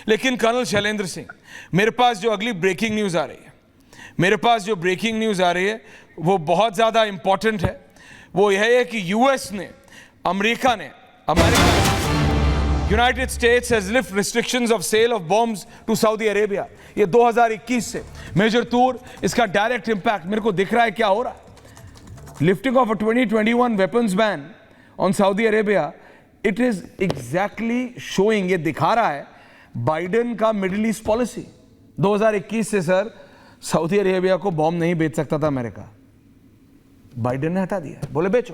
लेकिन कर्नल शैलेंद्र सिंह, मेरे पास जो अगली ब्रेकिंग न्यूज़ आ रही है, वो बहुत ज़्यादा इंपॉर्टेंट है। वो यह है कि America United States has lift restrictions of sale of bombs to Saudi Arabia. ये 2021 से मेजर तूर इसका डायरेक्ट इंपैक्ट मेरे को दिख रहा है क्या हो रहा है। Lifting of a 2021 weapons ban on Saudi Arabia, it is exactly showing, ये दिखा रहा है बाइडेन का मिडिल ईस्ट पॉलिसी। 2021 से सर सऊदी अरेबिया को बॉम्ब नहीं बेच सकता था अमेरिका, बाइडेन ने हटा दिया, बोले बेचो।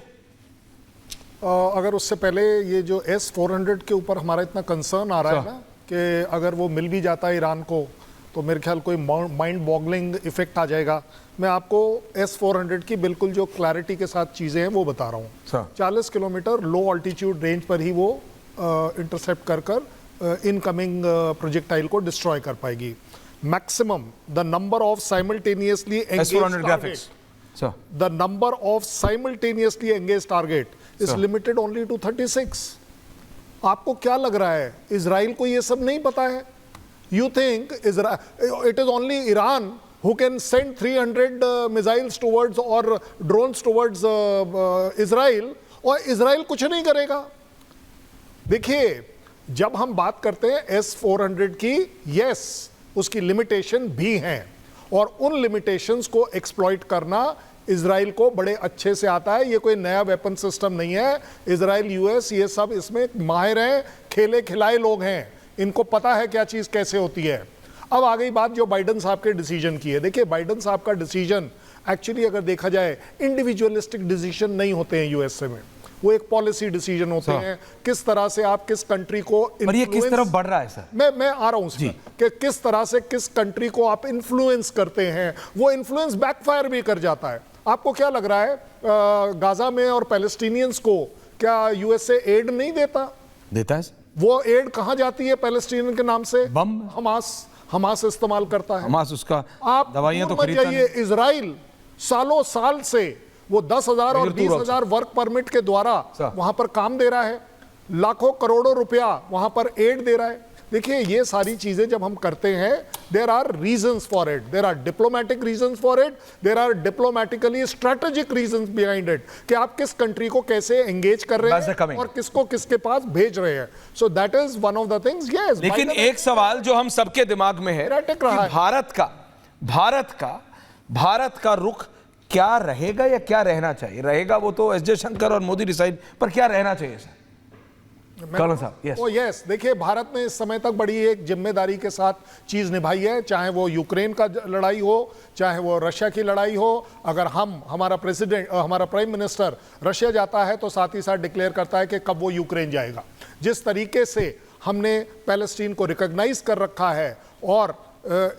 अगर उससे पहले ये जो S-400 के ऊपर हमारा इतना कंसर्न आ रहा है ना कि अगर वो मिल भी जाता है ईरान को तो मेरे ख्याल कोई माइंड बॉगलिंग इफेक्ट आ जाएगा। मैं आपको S-400 की बिल्कुल जो क्लैरिटी के साथ चीज़ें हैं वो बता रहा हूँ। 40 किलोमीटर लो ऑल्टीट्यूड रेंज पर ही वो इंटरसेप्ट कर इनकमिंग प्रोजेक्टाइल को डिस्ट्रॉय कर पाएगी। Maximum the number of simultaneously engage target is limited only to 36. आपको क्या लग रहा है इजराइल को ये सब नहीं पता है? You think it is only Iran who can send 300 missiles towards or drones towards Israel और इजराइल कुछ नहीं करेगा? देखिए, जब हम बात करते हैं S-400 की, यस उसकी लिमिटेशन भी हैं और उन लिमिटेशंस को एक्सप्लॉइट करना इजराइल को बड़े अच्छे से आता है। ये कोई नया वेपन सिस्टम नहीं है। इजराइल, यूएस, ये सब इसमें माहिर हैं, खेले खिलाए लोग हैं, इनको पता है क्या चीज़ कैसे होती है। अब आ गई बात जो बाइडन साहब के डिसीजन की है। देखिए, बाइडन साहब का डिसीजन एक्चुअली अगर देखा जाए इंडिविजुअलिस्टिक डिसीजन नहीं होते हैं यूएसए में, वो एक पॉलिसी डिसीजन होते हैं। किस तरह से आप किस कंट्री को, पर ये किस तरफ बढ़ रहा है सर? मैं आ रहा हूं उसमें कि किस तरह से किस कंट्री को आप इन्फ्लुएंस करते हैं, वो इन्फ्लुएंस बैकफायर भी कर जाता है। आपको क्या लग रहा है गाजा में और पैलेस्टीनियंस को क्या यूएसए एड नहीं देता है? वो एड कहां जाती है पैलेस्टीनियन के नाम से? बम हमास इस्तेमाल करता है। हमास उसका आप दवाइयां तो खरीदता नहीं। इजराइल सालों साल से वो 10,000 और 20,000 वर्क परमिट के द्वारा वहां पर काम दे रहा है, लाखों करोड़ों रुपया वहां पर एड दे रहा है। देखिए, ये सारी चीजें जब हम करते हैं, there are reasons for it, there are diplomatic reasons for it, there are diplomatically strategic reasons behind it कि आप किस कंट्री को कैसे एंगेज कर रहे हैं और किसको किसके पास भेज रहे हैं। So that is one of the things. Yes, लेकिन एक सवाल जो हम सबके दिमाग में है कि भारत का रुख क्या रहेगा या क्या रहना चाहिए? रहेगा वो तो एस जयशंकर और मोदी डिसाइड, पर क्या रहना चाहिए सर? कर्नल साहब, यस, देखिए, भारत ने इस समय तक बड़ी एक जिम्मेदारी के साथ चीज निभाई है, चाहे वो यूक्रेन का लड़ाई हो, चाहे वो रशिया की लड़ाई हो। अगर हमारा प्राइम मिनिस्टर रशिया जाता है तो साथ ही साथ डिक्लेयर करता है कि कब वो यूक्रेन जाएगा। जिस तरीके से हमने पैलेस्टीन को रिकॉग्नाइज कर रखा है और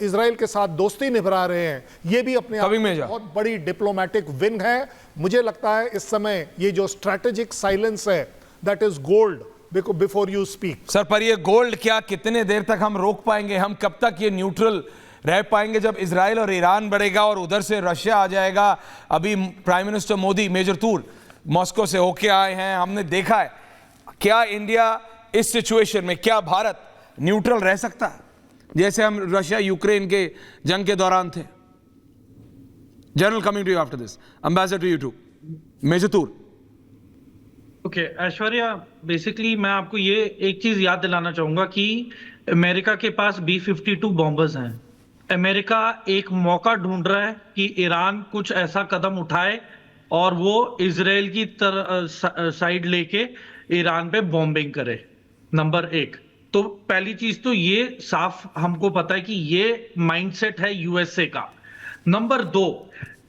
इजराइल के साथ दोस्ती निभा रहे हैं, ये भी अपने आप में बहुत बड़ी डिप्लोमेटिक विन है। मुझे लगता है इस समय ये जो स्ट्रैटेजिक साइलेंस है, that is gold before you speak. Sir, पर ये गोल्ड क्या कितने देर तक हम रोक पाएंगे? हम कब तक ये न्यूट्रल रह पाएंगे? जब इजराइल और ईरान बढ़ेगा और उधर से रशिया आ जाएगा। अभी प्राइम मिनिस्टर मोदी मेजर तूर मॉस्को से होके आए हैं, हमने देखा है। क्या इंडिया इस सिचुएशन में, क्या भारत न्यूट्रल रह सकता है जैसे हम रशिया यूक्रेन के जंग के दौरान थे? General, coming to you after this, ambassador to you to major Toor. Okay, Aishwarya, basically मैं आपको ये एक चीज याद दिलाना चाहूंगा कि अमेरिका के पास B-52 बॉम्बर्स हैं। अमेरिका एक मौका ढूंढ रहा है कि ईरान कुछ ऐसा कदम उठाए और वो इजराइल की साइड लेके ईरान पे बॉम्बिंग करे। नंबर 1 तो पहली चीज तो ये साफ हमको पता है कि ये माइंडसेट है यूएसए का। नंबर 2,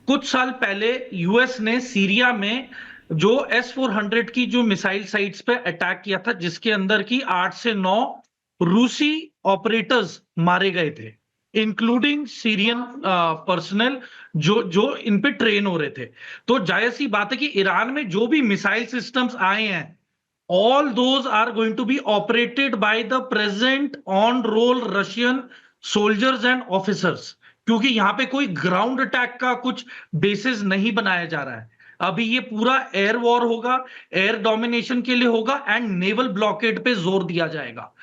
कुछ साल पहले यूएस ने सीरिया में जो S-400 की जो मिसाइल साइट्स पे अटैक किया था, जिसके अंदर की 8 से 9 रूसी ऑपरेटर्स मारे गए थे, इंक्लूडिंग सीरियन पर्सनल जो इन पे ट्रेन हो रहे थे। तो जाहिर सी बात है कि ईरान में जो भी मिसाइल सिस्टम्स आए हैं, all those are going to be operated by the present on roll Russian soldiers and officers, क्योंकि यहां पे कोई ग्राउंड अटैक का कुछ बेसिस नहीं बनाया जा रहा है। अभी ये पूरा एयर वॉर होगा, एयर डोमिनेशन के लिए होगा एंड नेवल ब्लॉकेड पे जोर दिया जाएगा।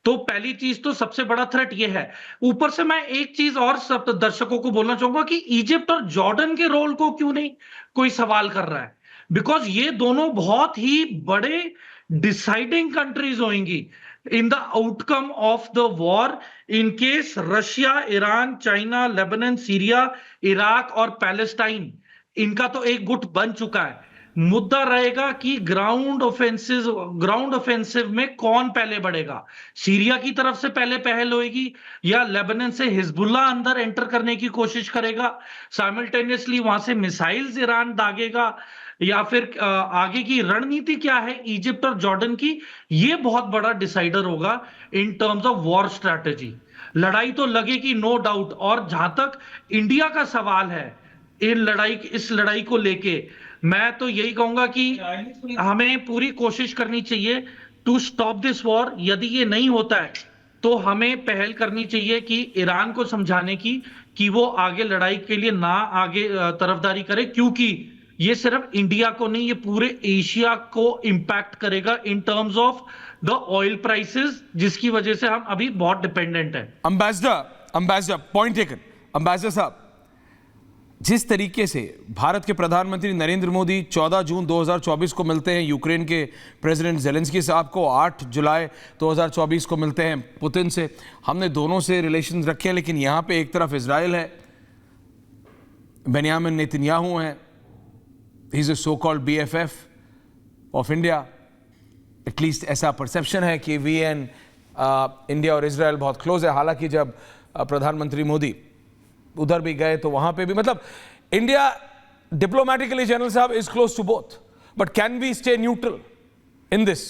तो पहली चीज तो सबसे बड़ा थ्रेट ये है। ऊपर से मैं एक चीज और सब दर्शकों को बोलना चाहूंगा कि इजिप्ट और जॉर्डन के रोल को क्यों नहीं कोई सवाल कर रहा है, बिकॉज ये दोनों बहुत ही बड़े डिसाइडिंग कंट्रीज होंगी in the outcome of the war, in case Russia, Iran, China, Lebanon, Syria, Iraq और पैलेस्टाइन इनका तो एक गुट बन चुका है। मुद्दा रहेगा कि ग्राउंड ऑफेंसिव में कौन पहले बढ़ेगा, सीरिया की तरफ से पहले पहल होगी या लेबनान से हिजबुल्लाह अंदर एंटर करने की कोशिश करेगा, साइमल्टेनियसली वहां से मिसाइल्स ईरान दागेगा, या फिर आगे की रणनीति क्या है इजिप्ट और जॉर्डन की, ये बहुत बड़ा डिसाइडर होगा in terms of war strategy. लड़ाई तो लगेगी नो डाउट, और जहां तक इंडिया का सवाल है इस लड़ाई को लेके, मैं तो यही कहूंगा कि हमें पूरी कोशिश करनी चाहिए टू स्टॉप दिस वॉर। यदि ये नहीं होता है तो हमें पहल करनी चाहिए कि ईरान को समझाने की कि वो आगे लड़ाई के लिए ना आगे तरफदारी करे, क्योंकि ये सिर्फ इंडिया को नहीं, ये पूरे एशिया को इंपैक्ट करेगा in terms of the oil prices, जिसकी वजह से हम अभी बहुत डिपेंडेंट है। Ambassador point taken. अंबेसडर साहब, जिस तरीके से भारत के प्रधानमंत्री नरेंद्र मोदी 14 जून 2024 को मिलते हैं यूक्रेन के प्रेसिडेंट जेलेंस्की साहब को, 8 जुलाई 2024 को मिलते हैं पुतिन से, हमने दोनों से रिलेशंस रखे हैं, लेकिन यहाँ पे एक तरफ इजराइल है, बेनियामिन नेतन्याहू हैं, he is a so called BFF of India, at least ऐसा परसेप्शन है कि वी एंड इंडिया और इजराइल बहुत क्लोज है। हालांकि जब प्रधानमंत्री मोदी उधर भी गए तो वहां पे भी, मतलब इंडिया डिप्लोमेटिकली, जनरल साहब, is close to both, but can we stay neutral in this?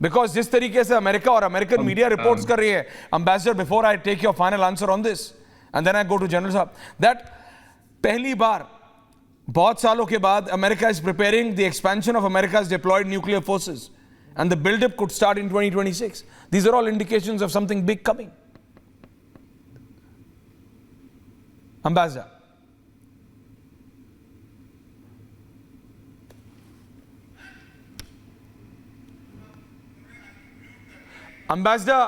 Because जिस तरीके से अमेरिका और अमेरिकन मीडिया रिपोर्ट्स कर रही है, ambassador, before I take your final answer on this and then I go to general साहब, that पहली बार बहुत सालों के बाद America is preparing the expansion of America's deployed nuclear forces and the buildup could start in 2026. These are all indications of something big coming. Ambassador. Ambassador,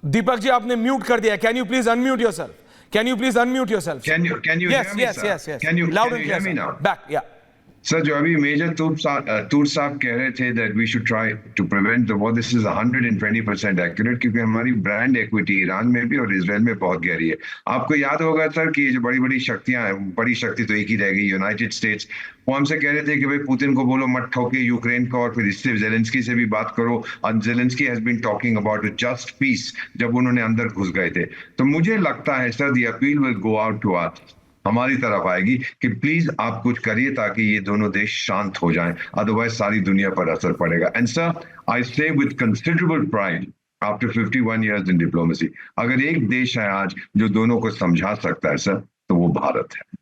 Deepak ji, आपने mute कर दिया. Can you please unmute yourself? Can you please unmute yourself? Can you yes, hear me, yes, sir? yes, yes. Can you loud and hear clear, me sir. now? Back, yeah. Sir, जो अभी major Toor साहब कह रहे थे that we should try to prevent the war, this is 120% accurate, क्योंकि हमारी brand equity Iran में भी और इजराइल में बहुत गहरी है। आपको याद होगा सर कि ये जो बड़ी बड़ी शक्तियां हैं, बड़ी शक्ति तो एक ही रहेगी, यूनाइटेड स्टेट्स, वो हमसे कह रहे थे कि भाई पुतिन को बोलो मत ठोके यूक्रेन को, और फिर इससे जेलेंस्की से भी बात करो, और Zelensky has been talking about a just peace जब उन्होंने अंदर घुस गए थे। तो मुझे लगता है sir, the appeal will go out to our, हमारी तरफ आएगी कि प्लीज आप कुछ करिए ताकि ये दोनों देश शांत हो जाएं, अदरवाइज सारी दुनिया पर असर पड़ेगा। एंड सर, आई से with considerable pride after 51 years in diplomacy, अगर एक देश है आज जो दोनों को समझा सकता है सर, तो वो भारत है।